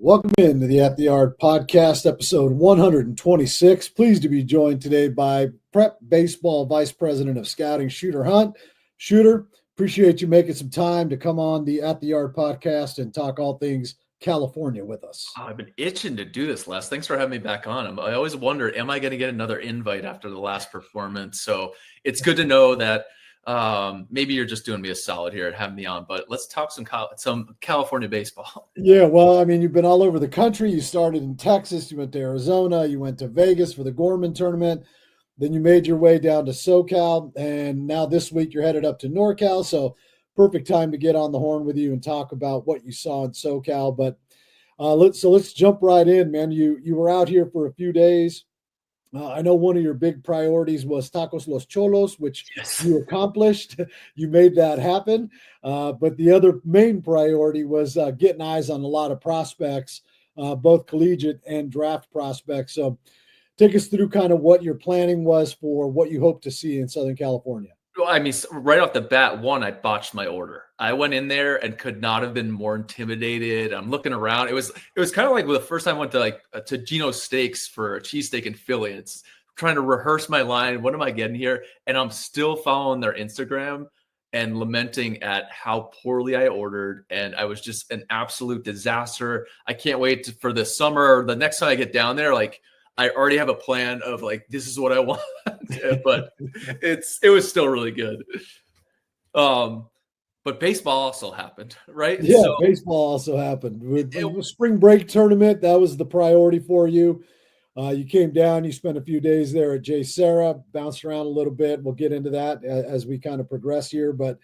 Welcome into the At the Yard podcast, episode 126. Pleased to be joined today by Prep Baseball Vice President of Scouting, Shooter Hunt. Shooter, appreciate you making some time to come on the At the Yard podcast and talk all things California with us. I've been itching to do this, Les. Thanks for having me back on. I always wonder, am I going to get another invite after the last performance? So it's good to know that maybe you're just doing me a solid here and having me on, but let's talk some California baseball. Yeah, well, I mean, you've been all over the country. You started in Texas, you went to Arizona, you went to Vegas for the Gorman tournament, then you made your way down to SoCal, and now this week you're headed up to NorCal. So perfect time to get on the horn with you and talk about what you saw in SoCal. But let's jump right in, man. You were out here for a few days. I know one of your big priorities was Tacos Los Cholos, which Yes. you accomplished. You made that happen. But the other main priority was getting eyes on a lot of prospects, both collegiate and draft prospects. So take us through kind of what your planning was for what you hope to see in Southern California. Well, I mean, right off the bat, I botched my order. I went in there and could not have been more intimidated. I'm looking around. It was kind of like the first time I went to Gino's Steaks for a cheesesteak in Philly. It's trying to rehearse my line. What am I getting here? And I'm still following their Instagram and lamenting at how poorly I ordered. And I was just an absolute disaster. I can't wait for the summer. The next time I get down there, I already have a plan of this is what I want, but it was still really good. But baseball also happened, right? Yeah, baseball also happened. With the spring break tournament, that was the priority for you. You came down, you spent a few days there at 𝕼𝕚𝕕𝕕, bounced around a little bit. We'll get into that as we kind of progress here. But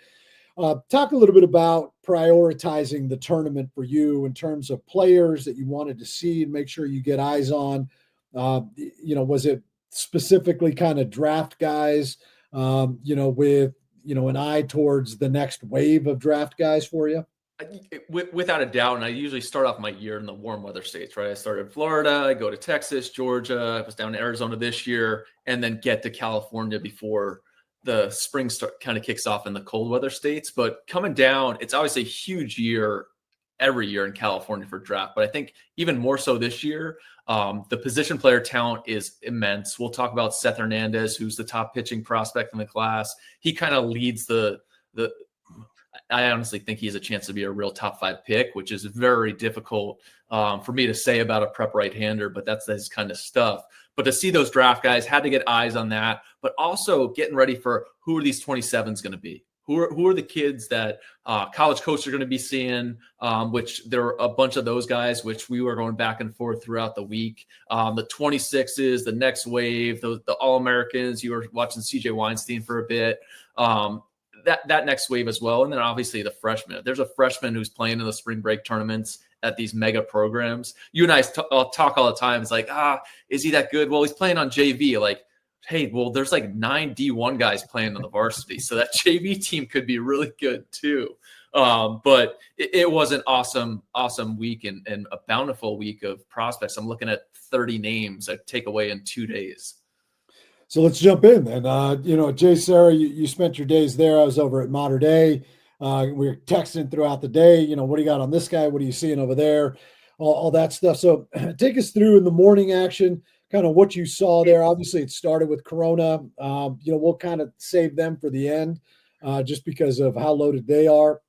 talk a little bit about prioritizing the tournament for you in terms of players that you wanted to see and make sure you get eyes on. Was it specifically kind of draft guys, with, an eye towards the next wave of draft guys for you? Without a doubt. And I usually start off my year in the warm weather states, right? I started in Florida, I go to Texas, Georgia, I was down in Arizona this year, and then get to California before the spring kind of kicks off in the cold weather states. But coming down, it's obviously a huge year every year in California for draft, but I think even more so this year, the position player talent is immense. We'll talk about Seth Hernandez, who's the top pitching prospect in the class. He kind of leads I honestly think he has a chance to be a real top 5 pick, which is very difficult for me to say about a prep right-hander, but that's his kind of stuff. But to see those draft guys, had to get eyes on that, but also getting ready for who are these 27s going to be? Who are the kids that college coaches are going to be seeing, which there are a bunch of those guys, which we were going back and forth throughout the week. The 26s, the next wave, the All-Americans. You were watching CJ Weinstein for a bit. That next wave as well. And then obviously the freshmen. There's a freshman who's playing in the spring break tournaments at these mega programs. You and I talk all the time. It's like, is he that good? Well, he's playing on JV. Hey, well, there's 9 D1 guys playing on the varsity. So that JV team could be really good too. But it was an awesome week and a bountiful week of prospects. I'm looking at 30 names I take away in 2 days. So let's jump in then. At 𝕼𝕚𝕕𝕕, you spent your days there. I was over at Mater Dei. We were texting throughout the day. What do you got on this guy? What are you seeing over there? All that stuff. So take us through in the morning action, kind of what you saw there. Obviously, it started with Corona. We'll kind of save them for the end just because of how loaded they are.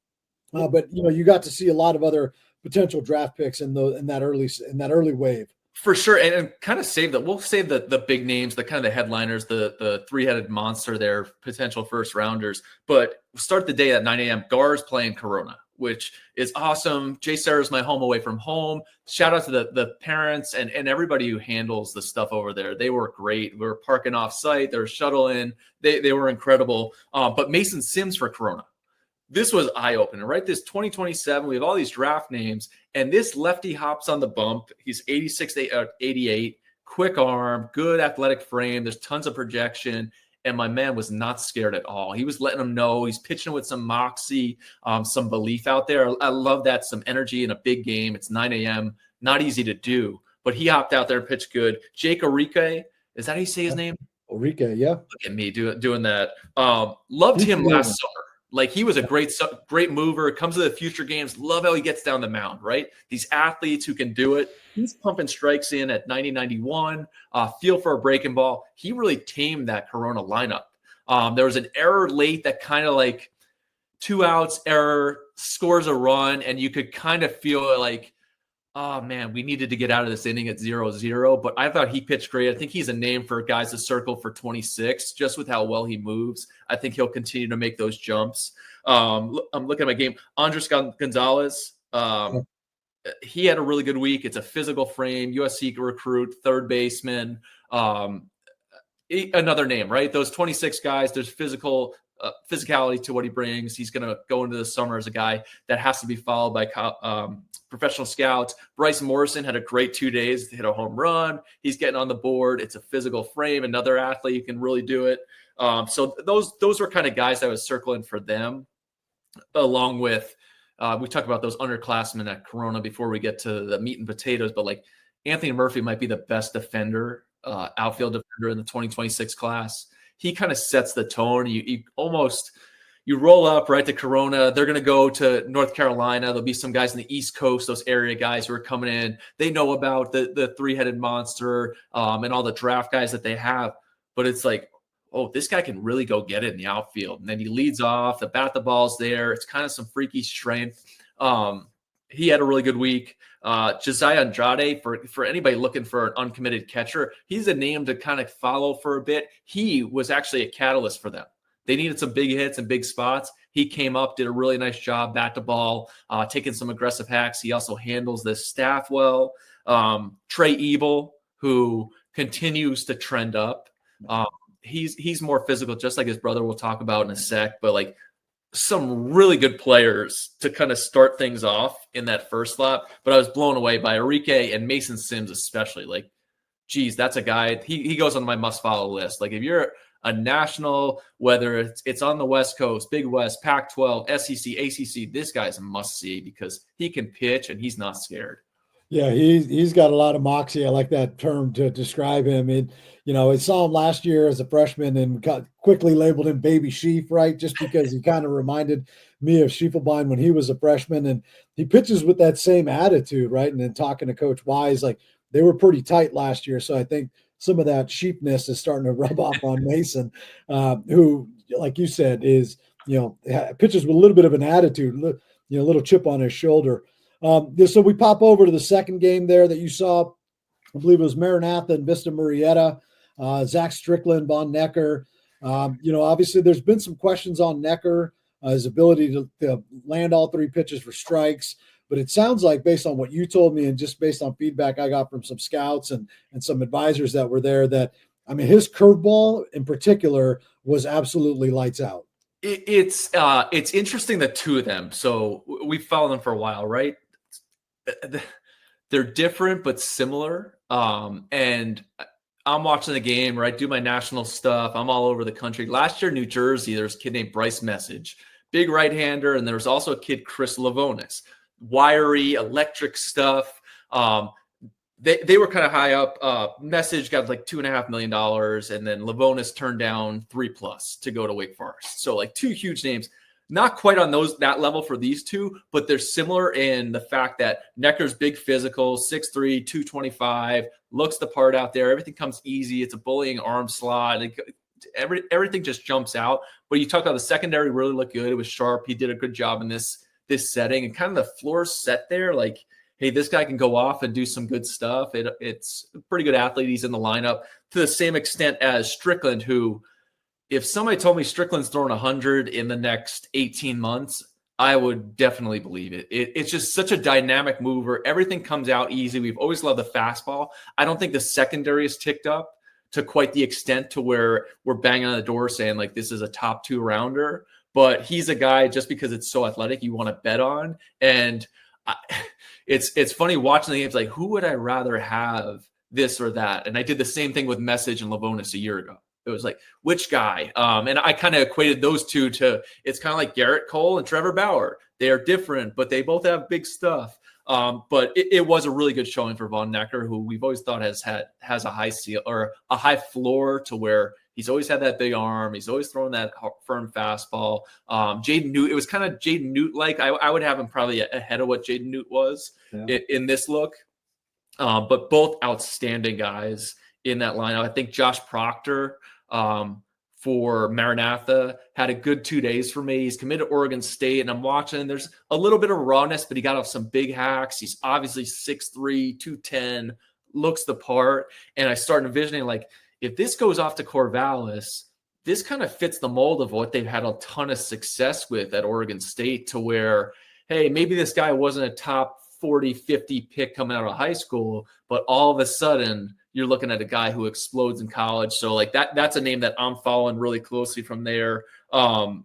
But you got to see a lot of other potential draft picks in that early wave. For sure, and kind of save that. We'll save the big names, the kind of the headliners, the 3-headed monster there, potential first rounders. But start the day at 9 a.m. Gar's playing Corona, which is awesome. 𝕼𝕚𝕕𝕕 is my home away from home. Shout out to the parents and everybody who handles the stuff over there. They were great. We were parking off site. They were shuttling. They were incredible. But Mason Sims for Corona. This was eye-opening, right? This 2027, we have all these draft names, and this lefty hops on the bump. He's 86 to 88, quick arm, good athletic frame. There's tons of projection, and my man was not scared at all. He was letting them know he's pitching with some moxie, some belief out there. I love that, some energy in a big game. It's 9 a.m., not easy to do, but he hopped out there and pitched good. Jake Orique, is that how you say his name? Orique, yeah. Look at me doing that. Loved him last summer. Like he was a great mover, comes to the future games. Love how he gets down the mound, right? These athletes who can do it. He's pumping strikes in at 90, 91, feel for a breaking ball. He really tamed that Corona lineup. There was an error late that kind of like 2 outs error, scores a run, and you could kind of feel like, oh man, we needed to get out of this inning at 0-0. But I thought he pitched great. I think he's a name for guys to circle for 26, just with how well he moves. I think he'll continue to make those jumps. I'm looking at my game. Andres Gonzalez, he had a really good week. It's a physical frame, USC recruit, third baseman. Another name, right? Those 26 guys, there's physicality to what he brings. He's going to go into the summer as a guy that has to be followed by professional scouts. Bryce Morrison had a great 2 days, hit a home run. He's getting on the board. It's a physical frame. Another athlete who can really do it. So those were kind of guys I was circling for them, along with we talked about those underclassmen at Corona before we get to the meat and potatoes, but like Anthony Murphy might be the best defender, outfield defender in the 2026 class. He kind of sets the tone. You roll up right to Corona. They're going to go to North Carolina. There'll be some guys in the East Coast, those area guys who are coming in. They know about the three-headed monster and all the draft guys that they have. But it's like, oh, this guy can really go get it in the outfield. And then he leads off. The ball's there. It's kind of some freaky strength. He had a really good week. Josiah Andrade, for anybody looking for an uncommitted catcher, he's a name to kind of follow for a bit. He was actually a catalyst for them. They needed some big hits and big spots. He came up, did a really nice job, bat to ball, taking some aggressive hacks. He also handles this staff well. Trey Ebel, who continues to trend up. He's more physical, just like his brother we'll talk about in a sec, but like some really good players to kind of start things off in that first slot. But I was blown away by Enrique and Mason Sims, especially. Like, geez, that's a guy. He goes on my must-follow list. Like, if you're a national, whether it's on the West Coast, Big West, Pac-12, SEC, ACC, this guy's a must-see because he can pitch and he's not scared. Yeah, he's got a lot of moxie. I like that term to describe him. I saw him last year as a freshman and quickly labeled him Baby Sheaf, right? Just because he kind of reminded me of Schiefelbein when he was a freshman, and he pitches with that same attitude, right? And then talking to Coach Wise, like they were pretty tight last year, so I think some of that sheepness is starting to rub off on Mason, who, like you said, is pitches with a little bit of an attitude, a little chip on his shoulder. So we pop over to the second game there that you saw. I believe it was Maranatha and Vista Murrieta, Zach Strickland, Von Necker. Obviously there's been some questions on Necker, his ability to land all three pitches for strikes. But it sounds like, based on what you told me and just based on feedback I got from some scouts and some advisors that were there, that, I mean, his curveball in particular was absolutely lights out. It's interesting, the two of them. So we've followed them for a while, right? They're different but similar. And I'm watching the game, right? Do my national stuff. I'm all over the country. Last year, New Jersey, there's a kid named Bryce Message, big right-hander, and there was also a kid, Chris Lavonis, wiry, electric stuff. They were kind of high up. Message got like $2.5 million, and then Lavonis turned down 3+ to go to Wake Forest. So like two huge names. Not quite on that level for these two, but they're similar in the fact that Necker's big physical, 6'3", 225, looks the part out there. Everything comes easy. It's a bullying arm slot. Everything just jumps out. But you talk about the secondary really looked good. It was sharp. He did a good job in this setting, and kind of the floor set there. Like, hey, this guy can go off and do some good stuff. It's a pretty good athlete. He's in the lineup to the same extent as Strickland, who, if somebody told me Strickland's throwing 100 in the next 18 months, I would definitely believe it. It's just such a dynamic mover. Everything comes out easy. We've always loved the fastball. I don't think the secondary is ticked up to quite the extent to where we're banging on the door saying, like, this is a top 2 rounder. But he's a guy, just because it's so athletic, you want to bet on. And it's funny watching the games, like, who would I rather have, this or that? And I did the same thing with Message and Lavonis a year ago. It was like, which guy? And I kind of equated those two to, it's kind of like Garrett Cole and Trevor Bauer. They are different, but they both have big stuff. But it was a really good showing for Von Necker, who we've always thought has a high ceiling or a high floor, to where He's always had that big arm. He's always throwing that firm fastball. Jaden Newt, it was kind of Jaden Newt-like. I would have him probably ahead of what Jaden Newt was in this look. But both outstanding guys in that lineup. I think Josh Proctor for Maranatha had a good 2 days for me. He's committed to Oregon State, and I'm watching. There's a little bit of rawness, but he got off some big hacks. He's obviously 6'3", 210, looks the part. And I start envisioning, like, if this goes off to Corvallis, this kind of fits the mold of what they've had a ton of success with at Oregon State, to where, hey, maybe this guy wasn't a top 40, 50 pick coming out of high school, but all of a sudden you're looking at a guy who explodes in college. So like that's a name that I'm following really closely from there. And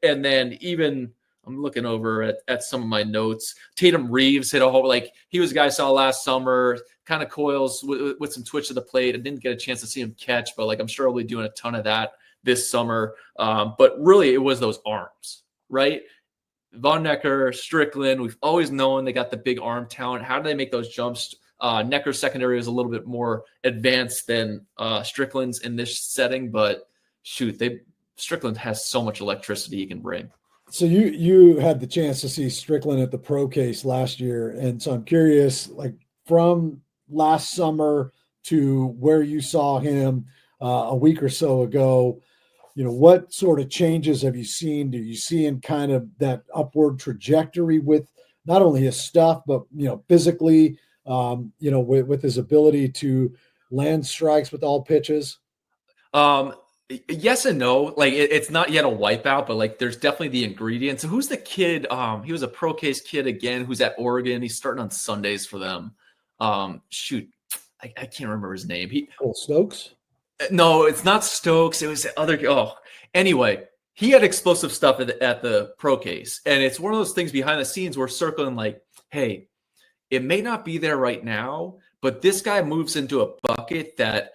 then even I'm looking over at some of my notes. Tatum Reeves hit a hole. Like, he was a guy I saw last summer, kind of coils with some twitch to the plate. I didn't get a chance to see him catch, but like, I'm sure I'll be doing a ton of that this summer. But really it was those arms, right? Von Necker, Strickland, we've always known they got the big arm talent. How do they make those jumps? Necker's secondary is a little bit more advanced than Strickland's in this setting, but shoot, Strickland has so much electricity he can bring. So you had the chance to see Strickland at the Pro Case last year, and so I'm curious, like, from last summer to where you saw him a week or so ago, what sort of changes have you seen? Do you see in kind of that upward trajectory with not only his stuff, but, physically, with his ability to land strikes with all pitches? Yes and no. Like, it's not yet a wipeout, but like, there's definitely the ingredients. So who's the kid? He was a Pro Case kid again, who's at Oregon. He's starting on Sundays for them. Shoot, I can't remember his name. Stokes? No, it's not Stokes. It was the other. Anyway, he had explosive stuff at the Pro Case, and it's one of those things behind the scenes we're circling, like, hey, it may not be there right now, but this guy moves into a bucket that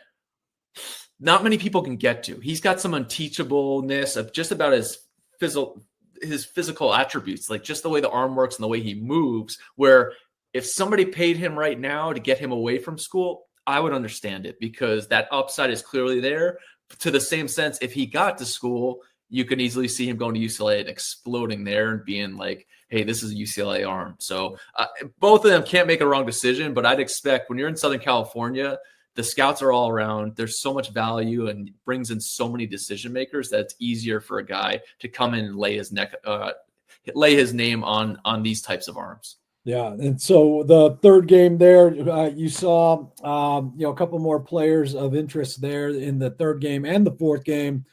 not many people can get to. He's got some unteachableness of just about his physical attributes, like just the way the arm works and the way he moves, where if somebody paid him right now to get him away from school, I would understand it, because that upside is clearly there. To the same sense, if he got to school, you could easily see him going to UCLA and exploding there and being like, hey, this is a UCLA arm. So both of them can't make a wrong decision, but I'd expect when you're in Southern California, the scouts are all around. There's so much value and brings in so many decision makers that it's easier for a guy to come in and lay his name on these types of arms. Yeah, and so the third game there, you saw, a couple more players of interest there in the third game and the fourth game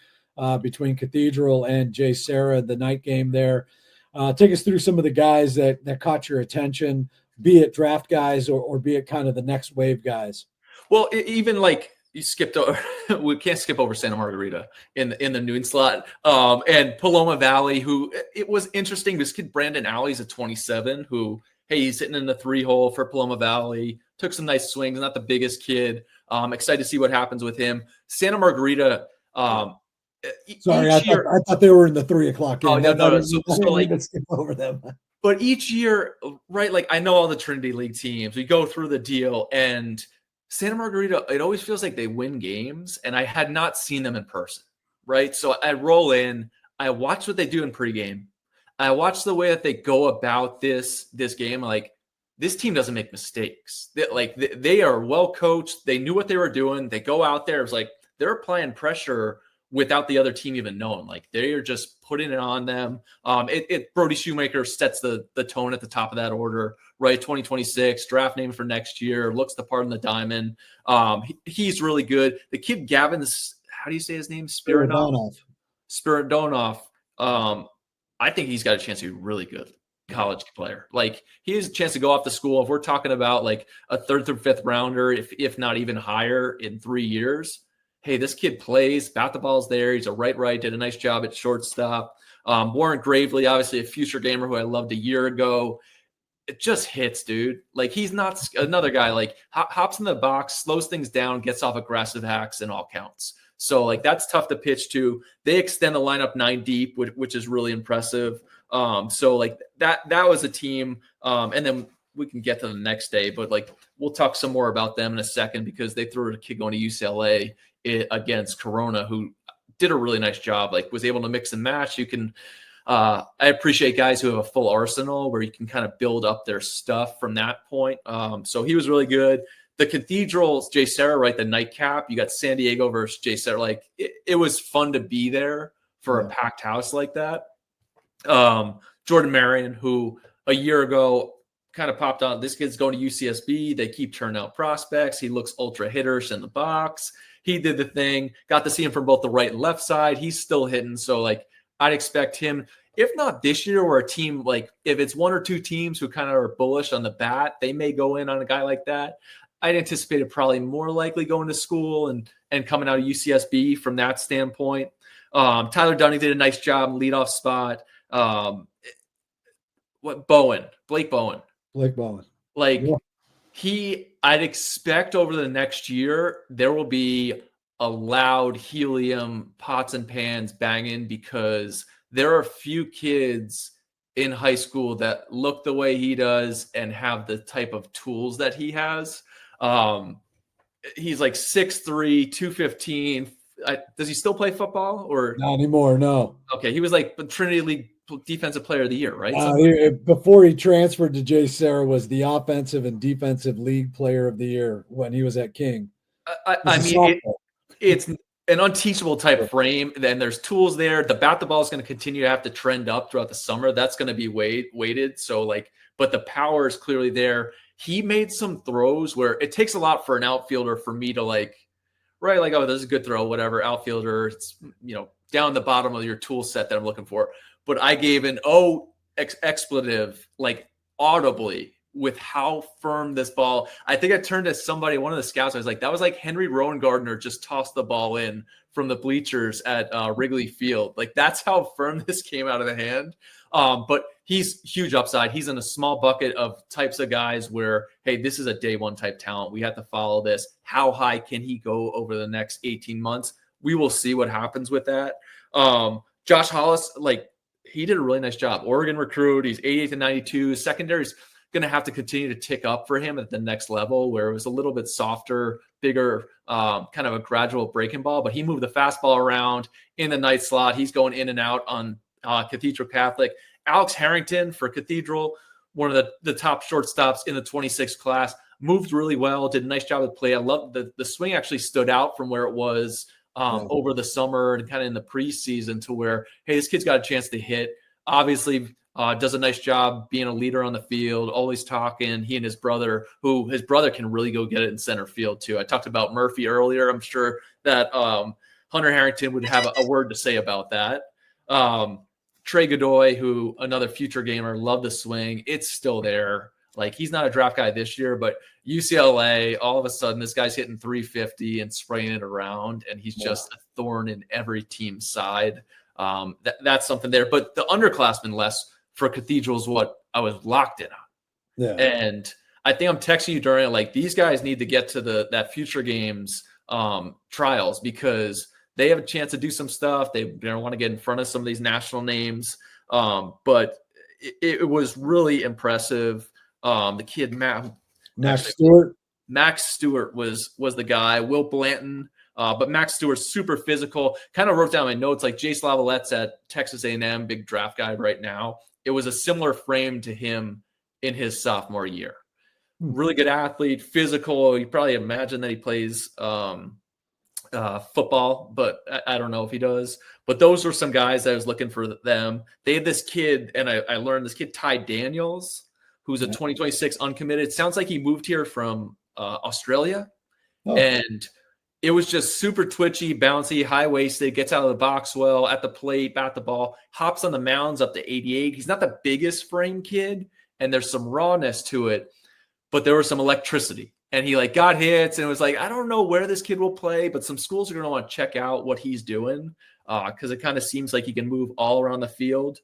between Cathedral and 𝕤𝕤𝕕, the night game there. Take us through some of the guys that caught your attention, be it draft guys or be it kind of the next wave guys. Well, even like you skipped over, we can't skip over Santa Margarita in the noon slot. And Paloma Valley, who it was interesting. This kid, Brandon Alley's at 27, who, hey, he's hitting in the 3-hole for Paloma Valley, took some nice swings, not the biggest kid. Excited to see what happens with him. Santa Margarita. Sorry, I thought they were in the 3 o'clock game. Oh, no. So like, let's skip over them. But each year, right, like, I know all the Trinity League teams. We go through the deal, and Santa Margarita, it always feels like they win games, and I had not seen them in person, right? So I roll in, I watch what they do in pregame. I watch the way that they go about this game. Like, this team doesn't make mistakes. They are well coached. They knew what they were doing. They go out there. It's like they're applying pressure without the other team even knowing. Like, they are just putting it on them. Brody Shoemaker sets the tone at the top of that order, right? 2026 draft name for next year, looks the part in the diamond. He's really good. The kid Gavin, how do you say his name? Spiridonov. I think he's got a chance to be really good college player. Like, he has a chance to go off to school. If we're talking about like a 3rd through 5th rounder, if not even higher in 3 years, hey, this kid plays, bat the ball's there. He's a right, did a nice job at shortstop. Warren Gravely, obviously a future gamer who I loved a year ago. It just hits, dude. Like, he's not another guy, like, hops in the box, slows things down, gets off aggressive hacks and all counts. So, like, that's tough to pitch to. They extend the lineup 9 deep, which is really impressive. So, like, that was a team. And then we can get to the next day, but like, we'll talk some more about them in a second, because they threw a kid going to UCLA against Corona, who did a really nice job, like was able to mix and match. You can, I appreciate guys who have a full arsenal where you can kind of build up their stuff from that point. So he was really good. The Cathedrals, 𝕼𝕳𝕕, right? The nightcap. You got San Diego versus 𝕼𝕳𝕕. Like it was fun to be there for a packed house like that. Jordan Marion, who a year ago kind of popped on. This kid's going to UCSB. They keep turning out prospects. He looks ultra hitterish in the box. He did the thing. Got to see him from both the right and left side. He's still hitting. So like I'd expect him, if not this year, or a team like if it's one or two teams who kind of are bullish on the bat, they may go in on a guy like that. I'd anticipate it probably more likely going to school and coming out of UCSB from that standpoint. Tyler Dunning did a nice job, leadoff spot. Blake Bowen. Like I'd expect over the next year, there will be a loud helium pots and pans banging because there are a few kids in high school that look the way he does and have the type of tools that he has. He's like 6'3", 215. Does he still play football or not anymore? No. Okay. He was like Trinity League Defensive Player of the Year, right? Before he transferred to 𝕼𝕳𝕕 was the Offensive and Defensive League Player of the Year when he was at King. I mean, it's an unteachable type frame. Then there's tools there. The ball is going to continue to have to trend up throughout the summer. That's going to be weighted. So like, but the power is clearly there. He made some throws where it takes a lot for an outfielder for me to like, right? Like, oh, this is a good throw, whatever. Outfielder, it's, down the bottom of your tool set that I'm looking for. But I gave an expletive, like audibly, with how firm this ball. I think I turned to somebody, one of the scouts. I was like, that was like Henry Rowan Gardner just tossed the ball in from the bleachers at Wrigley Field. Like that's how firm this came out of the hand. But he's huge upside. He's in a small bucket of types of guys where, hey, this is a day one type talent. We have to follow this. How high can he go over the next 18 months? We will see what happens with that. Josh Hollis, like he did a really nice job. Oregon recruit. He's 88 to 92. Secondary's going to have to continue to tick up for him at the next level where it was a little bit softer, bigger, kind of a gradual breaking ball, but he moved the fastball around in the night slot. He's going in and out on Cathedral Catholic. Alex Harrington for Cathedral, one of the top shortstops in the 26 class, moved really well, did a nice job of play. I love the swing actually stood out from where it was over the summer and kind of in the preseason to where, hey, this kid's got a chance to hit. Obviously, does a nice job being a leader on the field, always talking. He and his brother can really go get it in center field too. I talked about Murphy earlier. I'm sure that Hunter Harrington would have a word to say about that. Trey Godoy, who another future gamer, loved the swing. It's still there. Like he's not a draft guy this year, but UCLA, all of a sudden, this guy's hitting 350 and spraying it around, and he's just a thorn in every team's side. That's something there. But the underclassmen less for Cathedral's what I was locked in on. Yeah. And I think I'm texting you during like these guys need to get to that future games trials because they have a chance to do some stuff. They don't want to get in front of some of these national names. But it was really impressive. The kid Max Stewart was the guy. Will Blanton, but Max Stewart's super physical. Kind of wrote down my notes like Jace Lavalettes at Texas A&M, big draft guy right now. It was a similar frame to him in his sophomore year. Really good athlete, physical. You probably imagine that he plays football, but I don't know if he does. But those were some guys that I was looking for them. They had this kid, and I learned this kid, Ty Daniels, who's a 2026 uncommitted. Sounds like he moved here from Australia. And it was just super twitchy, bouncy, high-waisted, gets out of the box well, at the plate, bat the ball, hops on the mounds up to 88. He's not the biggest frame kid, and there's some rawness to it, but there was some electricity. And he like got hits, and it was like, I don't know where this kid will play, but some schools are going to want to check out what he's doing because it kind of seems like he can move all around the field.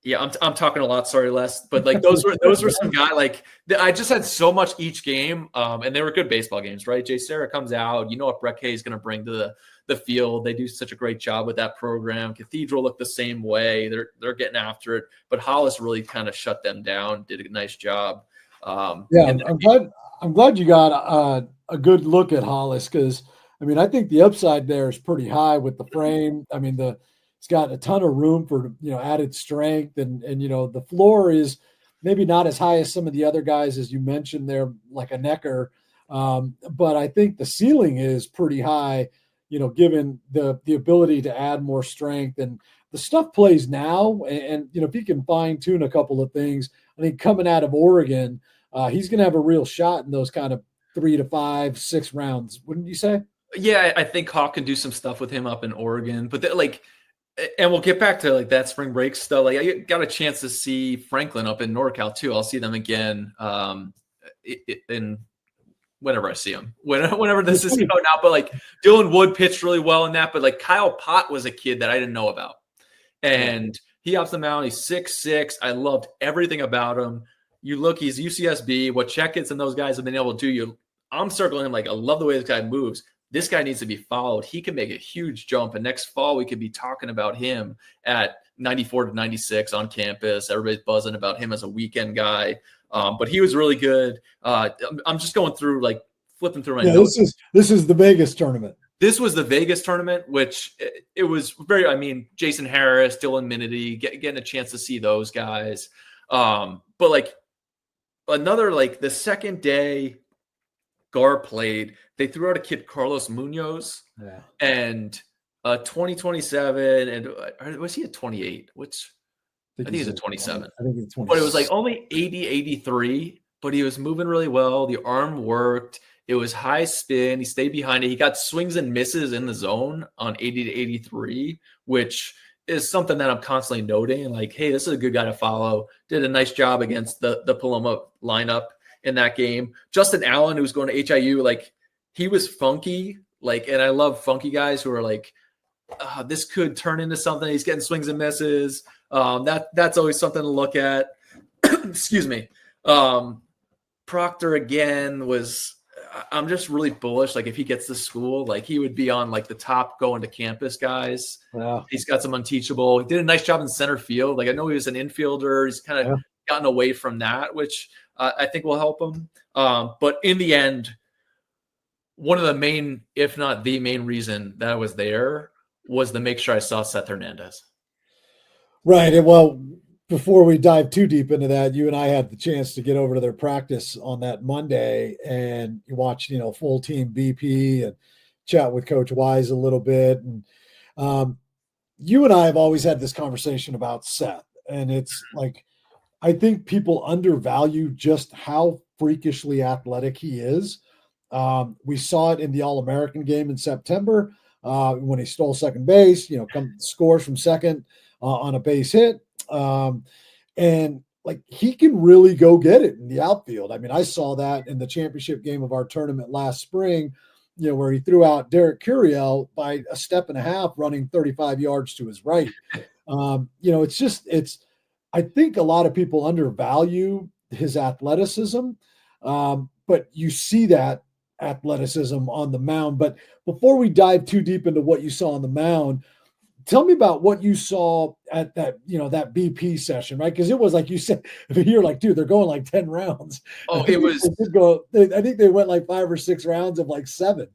Yeah, I'm talking a lot. Sorry, Les, but like those were some guys. Like I just had so much each game, and they were good baseball games, right? 𝕼𝕳𝕕 comes out, you know what Brett Kay is going to bring to the field. They do such a great job with that program. Cathedral looked the same way. They're getting after it, but Hollis really kind of shut them down. Did a nice job. I'm glad you got a good look at Hollis because, I mean, I think the upside there is pretty high with the frame. I mean, he's got a ton of room for, added strength and, the floor is maybe not as high as some of the other guys, as you mentioned there, like a Necker. But I think the ceiling is pretty high, given the ability to add more strength and the stuff plays now. And if he can fine tune a couple of things, I think coming out of Oregon, he's going to have a real shot in those kind of 3 to 5, 6 rounds. Wouldn't you say? Yeah, I think Hawk can do some stuff with him up in Oregon, but and we'll get back to like that spring break stuff. Like I got a chance to see Franklin up in NorCal too. I'll see them again in whenever I see them, whenever this is going out. But like Dylan Wood pitched really well in that, but like Kyle Pott was a kid that I didn't know about. And he hops the mound. He's 6'6". I loved everything about him. You look, he's UCSB. What Checkets and those guys have been able to do, I'm circling him like I love the way this guy moves. This guy needs to be followed. He can make a huge jump. And next fall, we could be talking about him at 94 to 96 on campus. Everybody's buzzing about him as a weekend guy. But he was really good. I'm just going through, like flipping through my notes. This is the Vegas tournament. This was the Vegas tournament, which it was very, I mean, Jason Harris, Dylan Minnity, getting a chance to see those guys. But like another, like the second day Gar played, they threw out a kid, Carlos Munoz, and 2027. And was he a 28? Which I think he's a 27. I think he's 27. But it was like only 83, but he was moving really well. The arm worked. It was high spin. He stayed behind it. He got swings and misses in the zone on 80 to 83, which is something that I'm constantly noting. Like, hey, this is a good guy to follow. Did a nice job against the Paloma lineup in that game. Justin Allen, who's going to HIU, like he was funky. Like, and I love funky guys who are like, this could turn into something. He's getting swings and misses. That's always something to look at. Excuse me. Proctor again was. I'm just really bullish. Like if he gets to school, like he would be on like the top going to campus guys. Wow. He's got some unteachable. He did a nice job in center field. Like I know he was an infielder. He's kind of gotten away from that, which I think will help him. But in the end, one of the main, if not the main reason that I was there was to make sure I saw Seth Hernandez. Right. And well, before we dive too deep into that, you and I had the chance to get over to their practice on that Monday and you watch, full team BP and chat with Coach Wise a little bit. And you and I have always had this conversation about Seth. And it's like, I think people undervalue just how freakishly athletic he is. We saw it in the All-American game in September when he stole second base, scores from second on a base hit. And like he can really go get it in the outfield. I mean, I saw that in the championship game of our tournament last spring, where he threw out Derek Curiel by a step and a half, running 35 yards to his right. I think a lot of people undervalue his athleticism, but you see that athleticism on the mound. But before we dive too deep into what you saw on the mound, tell me about what you saw at that, that BP session, right? Because it was like you said, you're like, dude, they're going like 10 rounds. Oh, it was. I think they went like 5 or 6 rounds of like 7.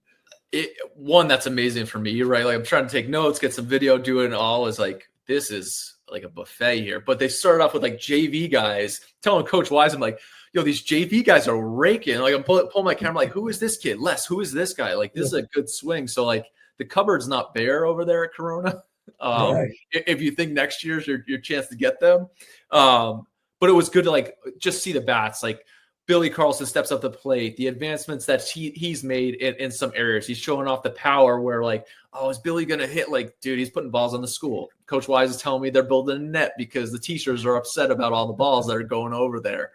One, that's amazing for me, right? Like I'm trying to take notes, get some video, do it all. Is like, this is like a buffet here. But they started off with like JV guys, telling Coach Wise, I'm like, yo, these JV guys are raking. Like I'm pulling my camera, like, who is this kid? Les, who is this guy? Like, this is a good swing. So like the cupboard's not bare over there at Corona. Right. If you think next year's your chance to get them. But it was good to like just see the bats. Like Billy Carlson steps up the plate, the advancements that he's made in some areas. He's showing off the power where like, oh, is Billy going to hit? Like, dude, he's putting balls on the school. Coach Wise is telling me they're building a net because the teachers are upset about all the balls that are going over there.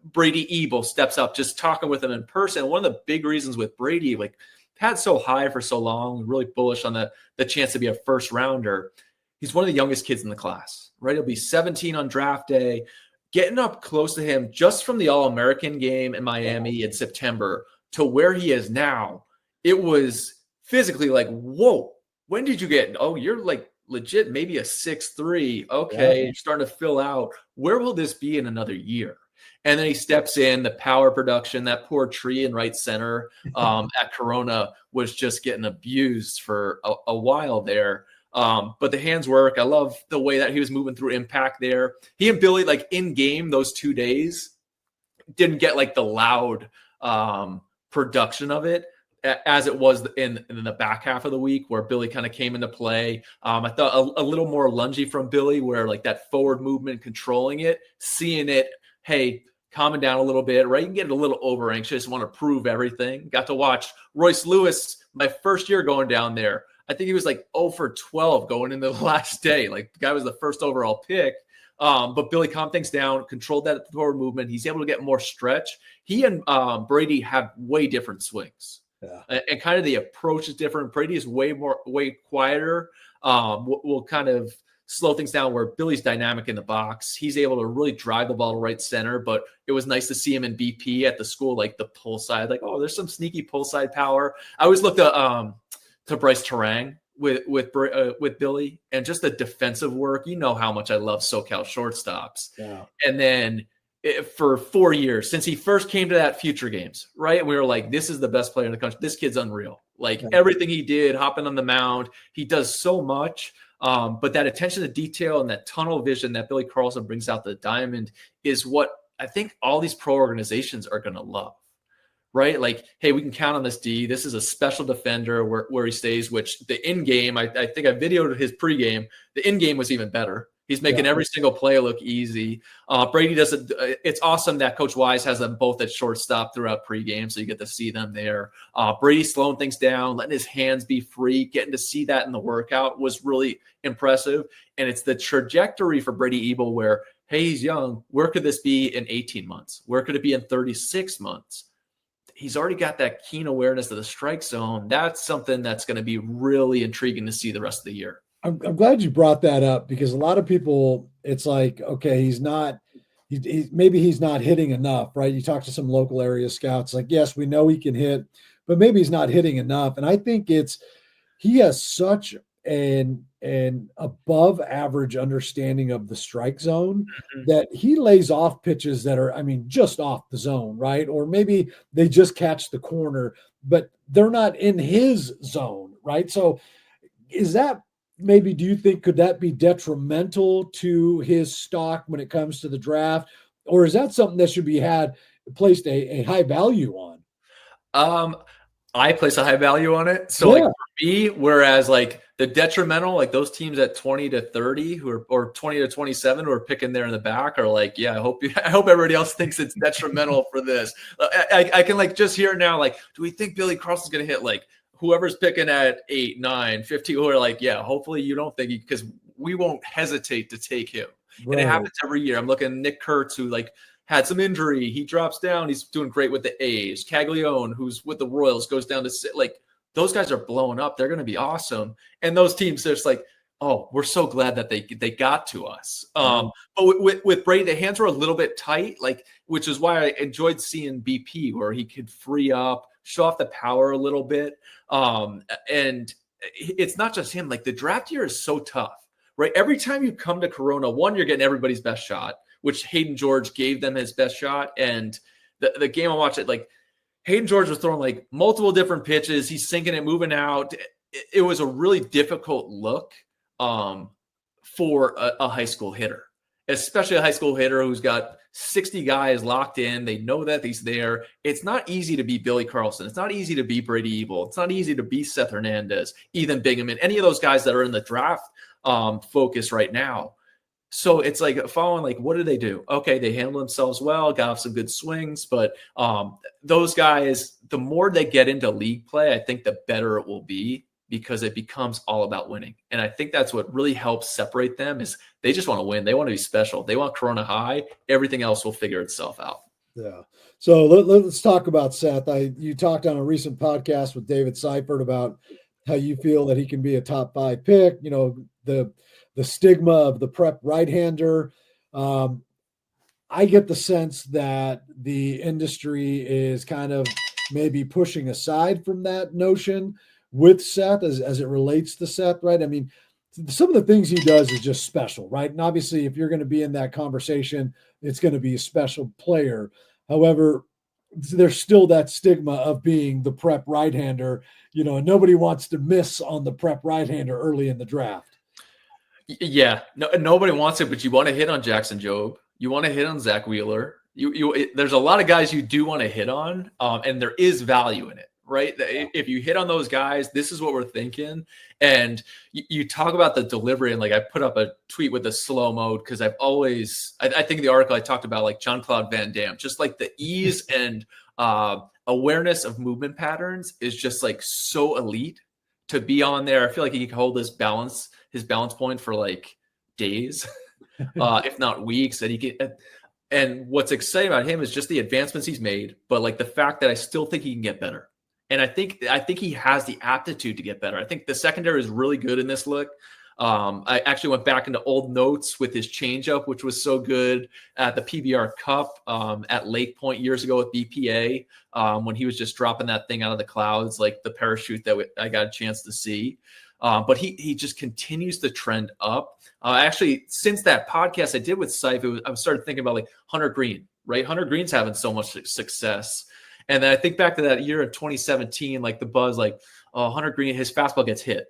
Brady Ebel steps up, just talking with him in person. One of the big reasons with Brady, like had so high for so long, really bullish on the chance to be a first rounder. He's one of the youngest kids in the class, right? He'll be 17 on draft day. Getting up close to him just from the All-American game in Miami in September to where he is now, it was physically like, whoa, when did you get? Oh, you're like legit, maybe a 6'3". Okay, you're starting to fill out. Where will this be in another year? And then he steps in, the power production, that poor tree in right center at Corona was just getting abused for a while there. But the hands work. I love the way that he was moving through impact there. He and Billy, like in game those 2 days, didn't get like the loud production of it as it was in the back half of the week where Billy kind of came into play. I thought a little more lungy from Billy where like that forward movement, controlling it, seeing it, hey, calming down a little bit, right? You can get a little over anxious, want to prove everything. Got to watch Royce Lewis my first year going down there. I think he was like 0 for 12 going into the last day. Like the guy was the first overall pick. But Billy calmed things down, controlled that forward movement. He's able to get more stretch. He and Brady have way different swings. Yeah. And kind of the approach is different. Brady is way quieter. Will kind of slow things down where Billy's dynamic in the box. He's able to really drive the ball to right center, but it was nice to see him in BP at the school, like the pull side, like, oh, there's some sneaky pull side power. I always looked at to Bryce Terang with Billy and just the defensive work. You know how much I love SoCal shortstops. Yeah. And then for 4 years, since he first came to that Future Games, right? And we were like, this is the best player in the country. This kid's unreal. Like everything he did, hopping on the mound, he does so much. But that attention to detail and that tunnel vision that Billy Carlson brings out the diamond is what I think all these pro organizations are going to love, right? Like, hey, we can count on this D. This is a special defender where he stays, which the in-game, I think I videoed his pregame. The in-game was even better. He's making every single play look easy. Brady does it. It's awesome that Coach Wise has them both at shortstop throughout pregame, so you get to see them there. Brady slowing things down, letting his hands be free, getting to see that in the workout was really impressive. And it's the trajectory for Brady Ebel where, hey, he's young. Where could this be in 18 months? Where could it be in 36 months? He's already got that keen awareness of the strike zone. That's something that's going to be really intriguing to see the rest of the year. I'm glad you brought that up because a lot of people, it's like, okay, maybe he's not hitting enough, right? You talk to some local area scouts, like, yes, we know he can hit, but maybe he's not hitting enough. And I think he has such an above average understanding of the strike zone that he lays off pitches that are, just off the zone, right? Or maybe they just catch the corner, but they're not in his zone, right? So do you think, could that be detrimental to his stock when it comes to the draft? Or is that something that should be placed a high value on? I place a high value on it. So like for me, whereas like the detrimental, like those teams at 20 to 30 or 20 to 27 who are picking there in the back are like, yeah, I hope everybody else thinks it's detrimental for this. I can like just hear now, like, do we think Billy Carlson's going to hit like whoever's picking at 8, 9, 15, who are like, yeah, hopefully you don't think because we won't hesitate to take him. Right. And it happens every year. I'm looking at Nick Kurtz, who like had some injury. He drops down. He's doing great with the A's. Caglione, who's with the Royals, goes down to like those guys are blowing up. They're going to be awesome. And those teams, they're just like, oh, we're so glad that they got to us. But with Brady, the hands were a little bit tight, like, which is why I enjoyed seeing BP where he could free up, show off the power a little bit. And it's not just him. Like the draft year is so tough, right? Every time you come to Corona, one, you're getting everybody's best shot, which Hayden George gave them his best shot. And the game I watched it, like Hayden George was throwing like multiple different pitches. He's sinking it, moving out. It was a really difficult look for a high school hitter, especially a high school hitter who's got 60 guys locked in. They know that he's there. It's not easy to be Billy Carlson. It's not easy to be Brady Ebel. It's not easy to be Seth Hernandez, Ethan Bingaman, any of those guys that are in the draft focus right now. So it's like following, like, what do they do? Okay, they handle themselves well, got off some good swings, but those guys, the more they get into league play, I think the better it will be because it becomes all about winning. And I think that's what really helps separate them is they just want to win. They want to be special. They want Corona high. Everything else will figure itself out. Yeah. So let's talk about Seth. You talked on a recent podcast with David Seifert about how you feel that he can be a top 5 pick, you know, the stigma of the prep right-hander. I get the sense that the industry is kind of maybe pushing aside from that notion with Seth as it relates to Seth, right? I mean, some of the things he does is just special, right? And obviously, if you're going to be in that conversation, it's going to be a special player. However, there's still that stigma of being the prep right-hander, and nobody wants to miss on the prep right-hander early in the draft. Yeah, no, nobody wants it, but you want to hit on Jackson Jobe. You want to hit on Zach Wheeler. There's a lot of guys you do want to hit on, and there is value in it, right? Yeah. If you hit on those guys, this is what we're thinking. And you talk about the delivery, and like I put up a tweet with the slow mode because I've always, I think in the article I talked about like Jean-Claude Van Damme, just like the ease and awareness of movement patterns is just like so elite to be on there. I feel like he can hold his balance point for like days, if not weeks. And he can. And what's exciting about him is just the advancements he's made, but like the fact that I still think he can get better. And I think he has the aptitude to get better. I think the secondary is really good in this look. I actually went back into old notes with his changeup, which was so good at the PBR Cup at Lake Point years ago with BPA when he was just dropping that thing out of the clouds, like the parachute that I got a chance to see. But he just continues to trend up. Actually, since that podcast I did with Seif, I started thinking about like Hunter Green, right? Hunter Green's having so much success. And then I think back to that year in 2017, like the buzz, like, oh, Hunter Green, his fastball gets hit,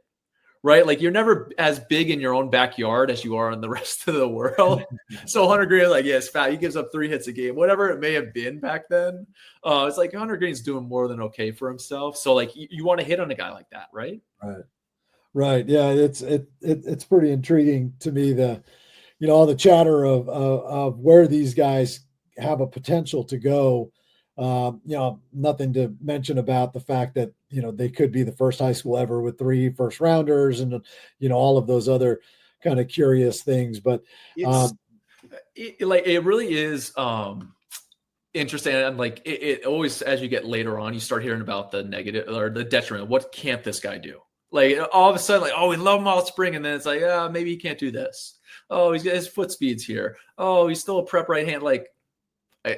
right? Like you're never as big in your own backyard as you are in the rest of the world. So Hunter Green, like, yeah, it's fat. He gives up 3 hits a game, whatever it may have been back then. It's like Hunter Green's doing more than okay for himself. So like you want to hit on a guy like that, right? Right. Yeah. It's pretty intriguing to me, all the chatter of where these guys have a potential to go. Nothing to mention about the fact that, they could be the first high school ever with 3 first rounders and, all of those other kind of curious things. But it really is interesting. And like it always, as you get later on, you start hearing about the negative or the detriment. What can't this guy do? Like all of a sudden, like, oh, we love him all spring. And then it's like, maybe he can't do this. Oh, his foot speed's here. Oh, he's still a prep right hand. Like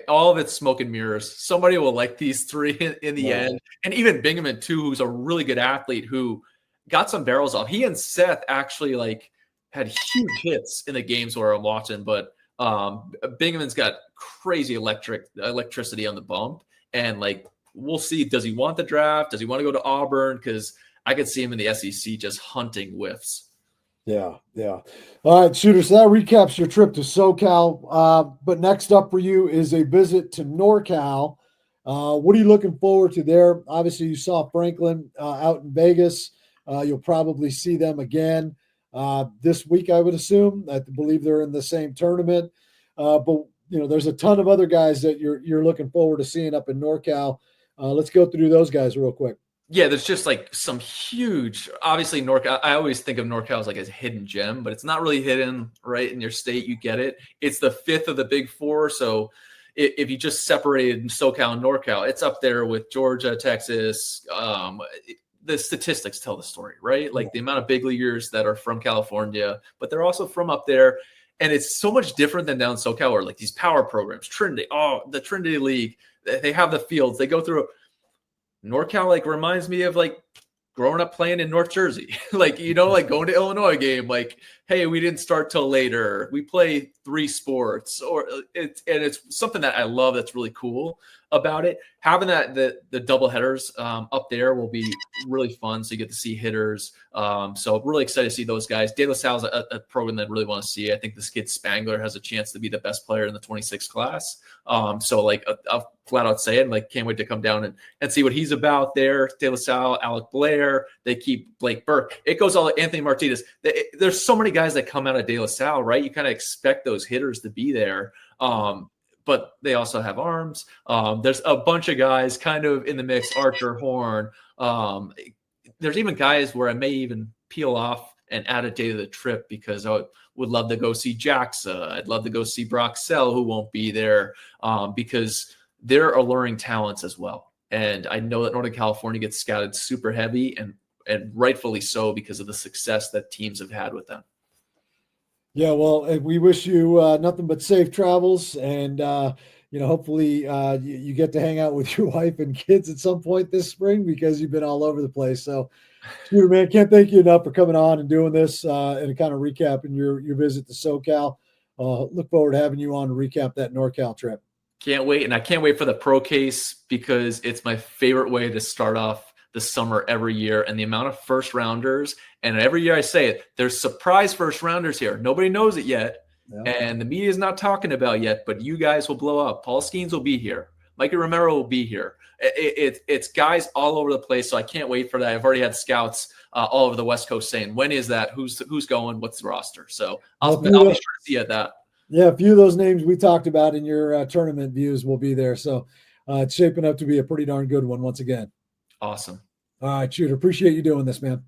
all of it's smoke and mirrors. Somebody will like these 3 in the end. And even Bingaman too, who's a really good athlete who got some barrels off. He and Seth actually like had huge hits in the games where I'm watching, but Bingaman's got crazy electricity on the bump. And like, we'll see. Does he want the draft? Does he want to go to Auburn? Because I could see him in the SEC just hunting whiffs. Yeah. All right, Shooter. So that recaps your trip to SoCal. But next up for you is a visit to NorCal. What are you looking forward to there? Obviously, you saw Franklin out in Vegas. You'll probably see them again this week, I would assume. I believe they're in the same tournament. But there's a ton of other guys that you're looking forward to seeing up in NorCal. Let's go through those guys real quick. Yeah, there's just like some huge, obviously NorCal. I always think of NorCal as like a hidden gem, but it's not really hidden, right? In your state, you get it. It's the 5th of the Big 4. So if you just separated SoCal and NorCal, it's up there with Georgia, Texas. The statistics tell the story, right? Like the amount of big leaguers that are from California, but they're also from up there. And it's so much different than down SoCal where like these power programs, Trinity, the Trinity League, they have the fields, they go through. NorCal like reminds me of like growing up playing in North Jersey, like, like going to Illinois game, like, hey, we didn't start till later. We play 3 sports it's something that I love. That's really cool about it. Having the double headers up there will be really fun. So you get to see hitters. So really excited to see those guys. De La Salle's a program that I really want to see. I think this kid Spangler has a chance to be the best player in the 26 class. So like I'll flat out say it, like can't wait to come down and see what he's about there. De La Salle, Alec Blair, they keep Blake Burke. It goes all Anthony Martinez. There's so many guys that come out of De La Salle, right? You kind of expect those hitters to be there. But they also have arms. There's a bunch of guys kind of in the mix, Archer, Horn. There's even guys where I may even peel off and add a day to the trip because I would love to go see Jaxa. I'd love to go see Brock Sell, who won't be there because they're alluring talents as well. And I know that Northern California gets scouted super heavy and rightfully so because of the success that teams have had with them. Yeah, well, we wish you nothing but safe travels. And, hopefully you get to hang out with your wife and kids at some point this spring, because you've been all over the place. So, Shooter, man, can't thank you enough for coming on and doing this and kind of recapping your visit to SoCal. Look forward to having you on to recap that NorCal trip. Can't wait. And I can't wait for the pro case, because it's my favorite way to start off the summer every year. And the amount of first rounders, and every year I say it, there's surprise first rounders here. Nobody knows it yet. Yeah. And the media is not talking about yet, but you guys will blow up. Paul Skeens will be here. Mikey Romero will be here. It's guys all over the place. So I can't wait for that. I've already had scouts all over the West Coast saying, when is that? Who's going? What's the roster? So I'll be sure to see you at that. Yeah, a few of those names we talked about in your tournament views will be there. So it's shaping up to be a pretty darn good one once again. Awesome. All right, Shooter. Appreciate you doing this, man.